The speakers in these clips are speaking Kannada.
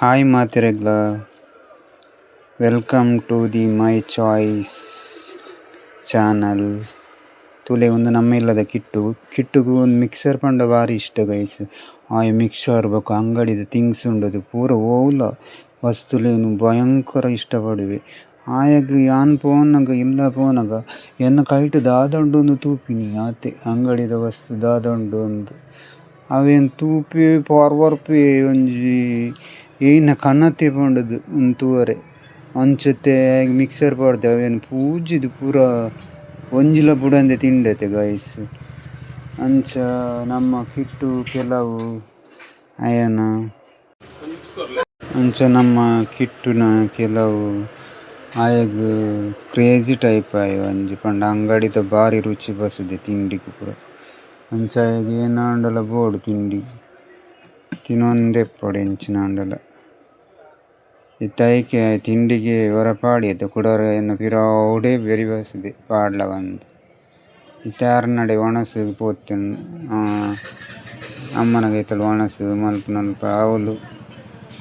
Hi Matiragla, welcome to the My Choice channel. ತುಲೆ ಒಂದು ನಮ್ಮ ಇಲ್ಲದ ಕಿಟ್ಟುಗೂ ಒಂದು ಮಿಕ್ಸರ್ ಪಂಡ ಭಾರಿ ಇಷ್ಟ ಗೈಸ್. ಆ ಮಿಕ್ಸರ್ ಬೇಕು ಅಂಗಡಿದ ಥಿಂಗ್ಸ್ ಉಂಡದು ಪೂರ ಓಲ ವಸ್ತುಲೇನು ಭಯಂಕರ ಇಷ್ಟಪಡುವೆ. ಆಯಾಗ ಯಾನ್ ಪೋನಾಗ ಇಲ್ಲ ಪೋನಾಗ ಎನ್ನ ಕೈಟ್ ದಾದಂಡು ಒಂದು ತೂಪಿನಿ ಆತೆ ಅಂಗಡಿದ ವಸ್ತು ದಾದಂಡು ಒಂದು ಅವೇನು ತೂಪಿ ಪಾರ್ವರ್ಪಿ ಒಂಜಿ ಏನ ಕನ್ನತ್ತೆ ಪಂಡದು ತೂವರೆ ಅಂಚತೆ ಮಿಕ್ಸರ್ ಪಾಡ್ದೆ ಅವೇನು ಪೂಜಿದು ಪೂರ ಒಂಜಿಲ ಬುಡಂದೆ ತಿಂಡತೆ ಗೈಸ್. ಅಂಚ ನಮ್ಮ ಕಿಟ್ಟು ಕೆಲವು ಅಯ್ಯನ ಅಂಚ ನಮ್ಮ ಕಿಟ್ಟುನ ಕೆಲವು ಆಯಗ ಕ್ರೇಜಿ ಟೈಪ್ ಆಯು ಅಂಜಿ ಪಂಡ ಅಂಗಡಿದ ಭಾರಿ ರುಚಿ ಬಸುದೆ ತಿಂಡಿಗೆ ಪೂರ. ಅಂಚ ಆಯಗ ಏನಾಂಡಲ ಬೋಡು ತಿಂಡಿ ತಿನ್ನೊಂದೆ ಪಡೆ ಎಂಚಿನಾಂಡಲ ಇತ್ತಾಯ್ಕೆ ತಿಂಡಿಗೆ ಹೊರಪಾಡಿಯದು ಕುಡರ ಎನ್ನ ಪಿರಾವುಡೆ ಬೆರಿ ಬಸುದೆ ಪಾಡ್ಲ ಬಂದು ಇತ್ತಾರನಡೆ ಒಣಸು ಪೋತ್ತೆನು ಅಮ್ಮನಗೈತಲು ಒಣಸು ಮಲ್ಪ ನಲ್ಪ ಅವಲು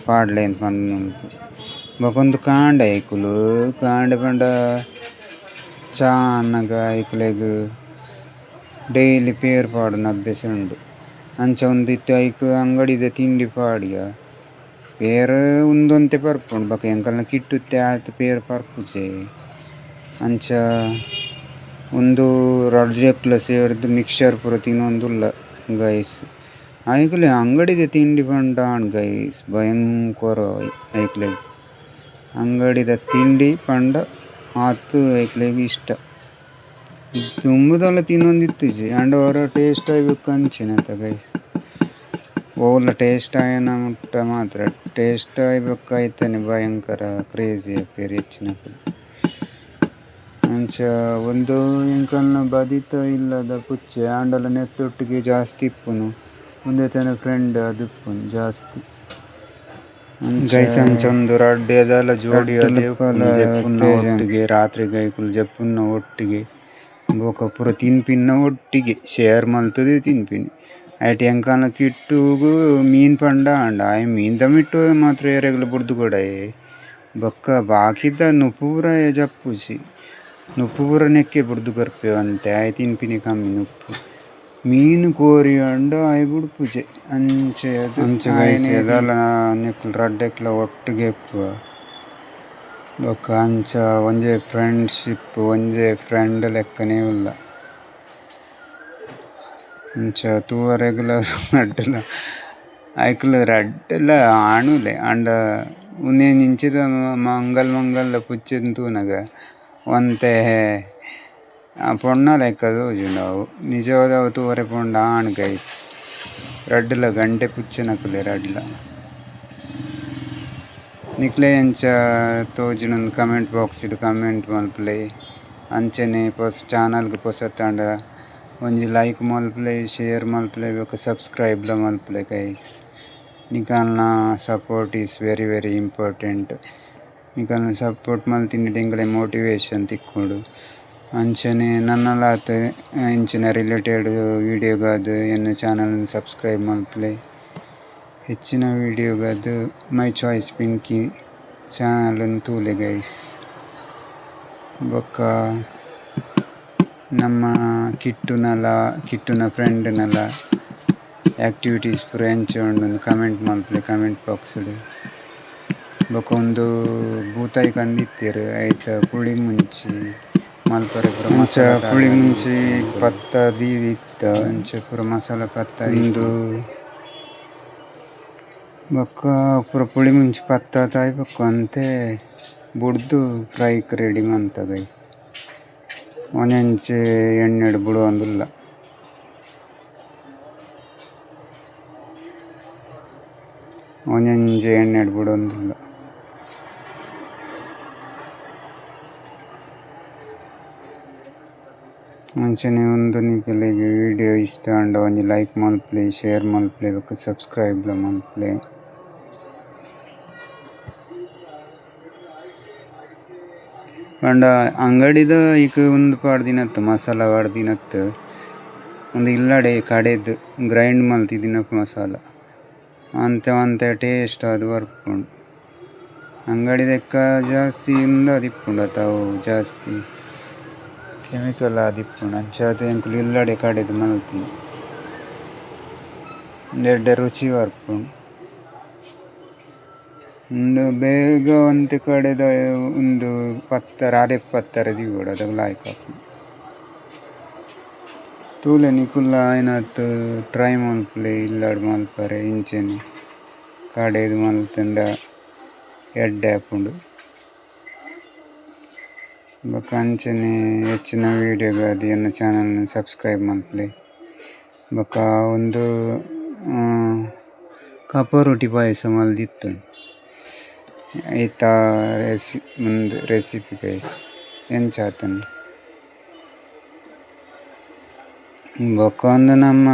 ಪಾಡ್ಲೆ ಅಂತ ಬಂದು ನಲ್ಪ ಬಕೊಂದು ಕಾಂಡ ಐಕುಲು ಕಾಂಡ ಪಂಡ ಚಾ ಅನ್ನಗ ಐಕುಲೆಗ್ ಡೈಲಿ ಪೇರ್ ಪಾಡು ನಬ್ಬೆಸ ಉಂಡು. ಅಂಚ ಒಂದು ಇತ್ತು ಐಕು ಅಂಗಡಿದ ತಿಂಡಿ ಪಾಡಿಯ ಪೇರು ಉಂದೊಂತೆ ಪರ್ಪುಂಡು ಬಕ ಎಂಕಲ್ನ ಕಿಟ್ಟುತ್ತೆ ಆತ ಪೇರು ಪರ್ಪುಜೆ. ಅಂಚ ಒಂದು ರಡ್ರೆಕ್ಲ ಸೇರ್ದು ಮಿಕ್ಸರ್ ಪೂರ ತಿನ್ನೊಂದುಲ್ಲ ಗೈಸ್. ಐಕುಲೆ ಅಂಗಡಿದ ತಿಂಡಿ ಪಂಡ ಗೈಸ್ ಭಯಂಕರ ಐಕ್ಲೆಗ್ ಅಂಗಡಿದ ತಿಂಡಿ ಪಂಡ ಆತು ಐಕ್ಲೆಗ್ ಇಷ್ಟ ತುಂಬುದಲ್ಲ ತಿನ್ನೊಂದಿತ್ತುಜಿ ಅಂಡ ಹೊರ ಟೇಸ್ಟ್ ಆಗ್ಬೇಕು ಅಂಚಿನಂತ ಗೈಸ್. ಓಲ ಟೇಸ್ಟ್ ಆಯನ ಮುಟ್ಟ ಮಾತ್ರ ಟೇಸ್ಟ್ ಆಗ್ಬೇಕಾಯ್ತಾನೆ ಭಯಂಕರ ಕ್ರೇಜಿ ಪೇರು ಹೆಚ್ಚಿನ. ಅಂಚ ಒಂದು ಎಂಕಲ್ನ ಬದಿತ ಇಲ್ಲದ ಪುಚ್ಚೆ ಆಂಡಲ ನೆತ್ತೊಟ್ಟಿಗೆ ಜಾಸ್ತಿ ಇಪ್ಪುನು ಮುಂದೆ ತನ ಫ್ರೆಂಡ್ ಅದು ಇಪ್ಪುನು ಜಾಸ್ತಿ ಗೈಸ್. ಅಂಚ ಒಂದು ರಡ್ಡೆ ಅದಲ್ಲ ಜೋಡಿ ಜಪ್ಪುನ್ನ ಒಟ್ಟಿಗೆ ರಾತ್ರಿ ಗೈಕುಲು ಜಪ್ಪುನ್ನ ಒಟ್ಟಿಗೆ ಬೋಕ ಪೂರ ತಿನ್ಪಿನ್ನ ಒಟ್ಟಿಗೆ ಶೇರ್ ಮಲ್ತದೆ ತಿನ್ಪಿನಿ ಐಟಿ ಎಂಕಲ್ನ ಕಿಟ್ಟುಗು ಮೀನ್ ಪಂಡ ಅಂಡ ಆಯ್ ಮೀನ್ ತಮಿಟ್ಟು ಮಾತ್ರ ಏರೆಗ್ಲು ಬುಡ್ದು ಕೊಡಾಯೆ ಬೊಕ್ಕ ಬಾಕಿದ ನುಪೂರ ಜಪ್ಪುಜಿ ನುಪೂರ ನೆಕ್ಕೆ ಬುಡ್ದು ಕೊರ್ಪೆವಂತೆ ಆಯ್ ತಿನ್ಪಿನಿ ಕಮ್ಮಿ ನುಪ್ಪು ಮೀನು ಕೋರಿ ಅಂಡ ಆಯ್ ಬುಡ್ಪುಜೆ ಅಂಚೆ ಅದು ಅಂಚೆ ಗೈಸ್ ಅದಲ್ಲ ನೆಕ್ಲು ರಡ್ಡೆಕ್ಲ ಒಟ್ಟಿಗೆ ಇಪ್ಪು ಬೊಕ್ಕ ಅಂಚ ಒಂಜೆ ಫ್ರೆಂಡ್ಶಿಪ್ ಒಂಜೆ ಫ್ರೆಂಡ್ ಲೆಕ್ಕನೇ ಇಲ್ಲ. ಅಂಚ ತೂವ ರೆಗ್ಯುಲರ್ ರಡ್ಡೆಲ ಐಕ್ಲು ರಡ್ಡೆಲ ಆಣುಲೆ ಅಂಡ ಉನ್ನೆ ನಿಂಚಿದ ಮಂಗಲ್ ಪುಚ್ಚೆನ್ ತೂನಗ ಒಂತೆ ಪೊಣ್ಣ ಲೆಕ್ಕ ತೋಜು ನಾವು ನಿಜವಾದ ತೂವರೆ ಪೊಂಡ ಆಣ್ ಗೈಸ್. ರಡ್ಡೆಲ ಗಂಟೆ ಪುಚ್ಚೆನಕುಲೆ ರಡ್ಲ ನಿಕ್ಲೆ ಎಂಚ ತೋಜಿನೊಂದು ಕಮೆಂಟ್ ಬಾಕ್ಸ್ ಇಡು ಕಮೆಂಟ್ ಮಲ್ಪಲೆ ಅಂಚನೆ ಚಾನಲ್ಗೆ ಪೊಸತ್ತಂಡ ಒಂಜಿ ಲೈಕ್ ಮಲ್ಪಲೆ ಶೇರ್ ಮಲ್ಪಲೆ ಬೇಕು ಸಬ್ಸ್ಕ್ರೈಬ್ಲ ಮಲ್ಪಲೆ ಗೈಸ್. ನಿಕಲ್ನ support is very very important. ನಿಕಲ್ನ ಸಪೋರ್ಟ್ ಮಲ್ತಿನಿಟ್ಟು ಎಂಕಲೆ ಮೋಟಿವೇಶನ್ ತಿಕ್ಕೊಡು ಅಂಚನೆ ನನ್ನಲಾತ ಇಂಚಿನ ರಿಲೇಟೆಡ್ ವೀಡಿಯೋಗಾದು ಎನ್ನ ಚಾನಲ್ನ ಸಬ್ಸ್ಕ್ರೈಬ್ ಮಲ್ಪಲೆ ಹೆಚ್ಚಿನ ವೀಡಿಯೋಗಾದು ಮೈ ಚಾಯ್ಸ್ ಪಿಂಕಿ ಚಾನಲನ್ನು ತೂಲೆ ಗೈಸ್. ಬೊಕ್ಕ ನಮ್ಮ ಕಿಟ್ಟುನ ಫ್ರೆಂಡ್ನಲ ಆ್ಯಕ್ಟಿವಿಟೀಸ್ ಪೂರ ಎಂಚ ಉಂಡು ಕಮೆಂಟ್ ಮಲ್ಪಲೆ ಕಮೆಂಟ್ ಬಾಕ್ಸ್ಡು. ಬೊಕ ಒಂದು ಬೂತಾಯಿ ಕಂದಿತ್ತೆರ್ ಐತ ಪುಳಿ ಮುಂಚಿ ಮಲ್ಪರೆ ಪೂರ ಅಂಚ ಪುಳಿ ಮುಂಚಿ ಪತ್ತ ದೀದಿತ್ತ ಅಂಚ ಪೂರ ಮಸಾಲ ಪತ್ತ ಇಂದು ಬೊಕ್ಕ ಪೂರ ಪುಳಿ ಮುಂಚಿ ಪತ್ತ ತಾಯಿ ಬೊಕ್ಕ ಅಂತೆ ಬುಡ್ದು ಫ್ರೈಕ್ ರೆಡಿ ಮಂತ ಗೈಸ್. ಒಂಜಂಚೆ ಎಣ್ಣೆಡು ಬುಡೊಂದುಲ್ಲ ಒಂಜಂಜೆ ಎಣ್ಣೆಡು ಬುಡೊಂದುಲ್ಲ. ಅಂಚನೆ ಒಂದು ನಿಕಲೆಗ್ ವಿಡಿಯೋ ಇಷ್ಟ ಅಂಡ ಒಂಜಿ ಲೈಕ್ ಮಲ್ಪಲೆ ಶೇರ್ ಮಲ್ಪಲೆ ಬೊಕ್ಕ ಸಬ್ಸ್ಕ್ರೈಬ್ಲ ಮಲ್ಪಲೆ. ಪಂಡ ಅಂಗಡಿದ ಈಗ ಒಂದು ಪಾಡ್ದಿನತ್ತು ಮಸಾಲ ಪಾಡ್ದಿನತ್ತು ಒಂದು ಇಲ್ಲಡೆ ಕಡೆದು ಗ್ರೈಂಡ್ ಮಲ್ತಿದಿನಪ್ಪು ಮಸಾಲ ಅಂತೆ ಟೇಸ್ಟ್ ಅದು ಬರ್ಪುಂಡು. ಅಂಗಡಿದೆಕ್ಕ ಜಾಸ್ತಿ ದಿಪ್ಪುಂಡು ತಾವು ಜಾಸ್ತಿ ಕೆಮಿಕಲ್ ಆದಿಪ್ಪುಂಡು. ಅಂಚಾದ ಎಂಕುಲು ಇಲ್ಲಡೆ ಕಡೆದು ಮಲ್ತೀನಿ ಒಂದೆಡ್ಡೆ ರುಚಿ ಬರ್ಪುಂಡು. ಒಂದು ಬೇಗ ಒಂತೆ ಕಡೆದ ಒಂದು 10 ದಿವೋಡು ಅದಕ್ಕೆ ಲಾಯ್ಕ್ ಹಾಕೊಂಡು ತೂಲೆ ನಿಕುಲ್ಲ ಆಯ್ನತ್ತು ಟ್ರೈ ಮಲ್ಪಲೆ ಇಲ್ಲಾಡು ಮಲ್ಪರೆ ಇಂಚೆನೆ ಕಡೆದು ಮಲ್ತಂಡ ಎಡ್ಡೆ ಹಾಪುಂಡು. ಬೊಕ್ಕ ಅಂಚನೆ ಹೆಚ್ಚಿನ ವೀಡಿಯೋಗಾದಿ ನನ್ನ ಚಾನಲ್ನ ಸಬ್ಸ್ಕ್ರೈಬ್ ಮಲ್ಪಲೆ. ಬೊಕ್ಕ ಒಂದು ಕಪ್ಪ ರೊಟ್ಟಿ ಪಾಯಸ ಮಲ್ದಿತ್ತುಂಡು ಐತ ರೆಸಿಪಿ ಗೈಸ್ ಎಂಚಾತುಂಡು. ಬೊಕ್ಕ ಒಂದು ನಮ್ಮ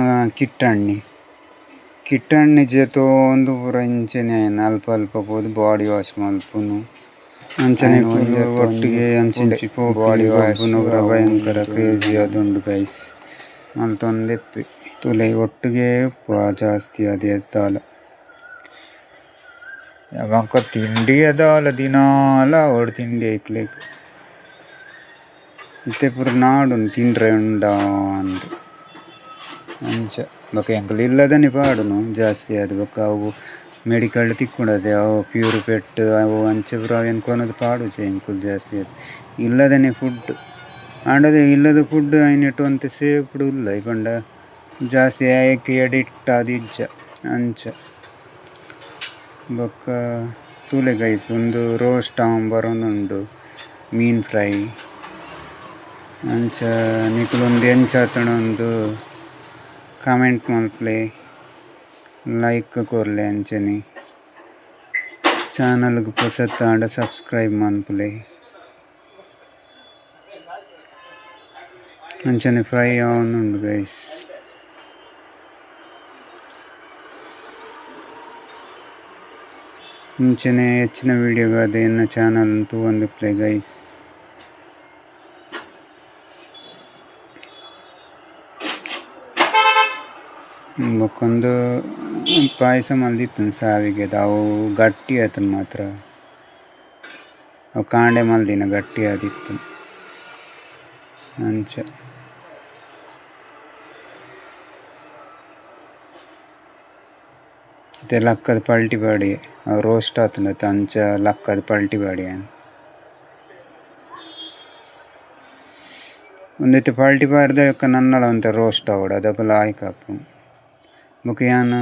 ಕಿಟ್ಟಣ್ಣಿ ಜೇತೋ ಒಂದು ಪೂರ ಇಂಚನೆ ಆಯ್ನ ಅಲ್ಪ ಪೋದು ಬಾಡಿ ವಾಶ್ ಮಲ್ಪುನು. ಅಂಚನೆ ಒಟ್ಟಿಗೆ ಅಂಚಿಂಚಿ ಬಾಡಿ ವಾಶ್ ಭಯಂಕರ ಕ್ರೇಜಿ ಅದುಂಡು ಗೈಸ್ ಮಲ್ತೊಂದೆಪ್ಪೆ ತುಲೆ ಒಟ್ಟಿಗೆ ಜಾಸ್ತಿ ಅದೇ ಎದ್ದಾಲ ಯಾವಾಗ ತಿಂಡಿ ಎದಾಲ ದಿನಾಲ ಅವಡು ತಿಂಡಿ ಐಕ್ಲೇಕ್ ಇತ್ತೆ ಪೂರ ನಾಡು ತಿಂಡ್ರೆ ಉಂಡ ಅಂದು ಅಂಚ. ಬೊಕ್ಕ ಎಂಕುಲು ಇಲ್ಲದನೆ ಪಾಡುನು ಜಾಸ್ತಿ ಅದು. ಬೊಕ್ಕ ಅವು ಮೆಡಿಕಲ್ ತಿಕ್ಕೊಂಡದೆ ಅವು ಪ್ಯೂರ್ ಪೆಟ್ಟು ಅವು ಅಂಚೆ ಪೂರ ಅವೇನು ಕೊನದು ಪಾಡುಚೆ ಎಂಕುಲು ಜಾಸ್ತಿ ಅದು ಇಲ್ಲದನೆ ಫುಡ್ ಆಂಡದೆ ಇಲ್ಲದ ಫುಡ್ ಐನೆಟ್ಟು ಅಂತೆ ಸೇಪುಡು ಇಲ್ಲ ಇಪಂಡ ಜಾಸ್ತಿ ಏಕೆ ಎಡಿಕ್ಟ್ ಆದಿಜ್ಜ ಅಂಚ. ಬೊಕ್ಕ ತೂಲೆ ಗೈಸ್ ಒಂದು ರೋಸ್ಟ್ ಬರೋನುಂಡು ಮೀನು ಫ್ರೈ ಅಂಚ ನಿಕುಲು ಒಂದು ಎಂಚಾತಣ ಒಂದು ಕಾಮೆಂಟ್ ಮಲ್ಪಲೆ ಲೈಕ್ ಕೊರ್ಲೆ ಅಂಚನೆ ಚಾನಲ್ಗೆ ಪೊಸತ್ತಾಂಡ ಸಬ್ಸ್ಕ್ರೈಬ್ ಮಲ್ಪಲೆ ಅಂಚನೆ ಫ್ರೈ ಆವೊಂದುಂಡು ಗೈಸ್. ಇಂಚನೆ ಹೆಚ್ಚಿನ ವೀಡಿಯೋಗಾದ ಎನ್ನ ಚಾನಲ್ ತೂವೊಂದುಪ್ಲೆ ಗೈಸ್. ಬೊಕ್ಕೊಂದು ಪಾಯಸ ಮಲ್ದಿತ್ತು ಸಾವಿಗೆ ಅವು ಗಟ್ಟಿ ಆಯ್ತು ಮಾತ್ರ ಅವು ಕಾಂಡೆ ಮಲ್ದಿನ ಗಟ್ಟಿ ಆದಿತ್ತು ಅಂಚ. ಮತ್ತೆ ಲಕ್ಕದ ಪಲ್ಟಿ ಬಾಡಿ ಅವು ರೋಸ್ಟ್ ಆತಂಡತ್ತ ಅಂಚ ಲಕ್ಕದ ಪಲ್ಟಿ ಬಾಡಿ ಒಂದೈತೆ ಪಲ್ಟಿ ಬಾರ್ದ ನನ್ನಲ ಒಂತೆ ರೋಸ್ಟ್ ಆವಡು ಅದಕ್ಕೆ ಲಾಯ್ಕ್ ಹಾಪು. ಬೊಕ್ಕ ಯಾನು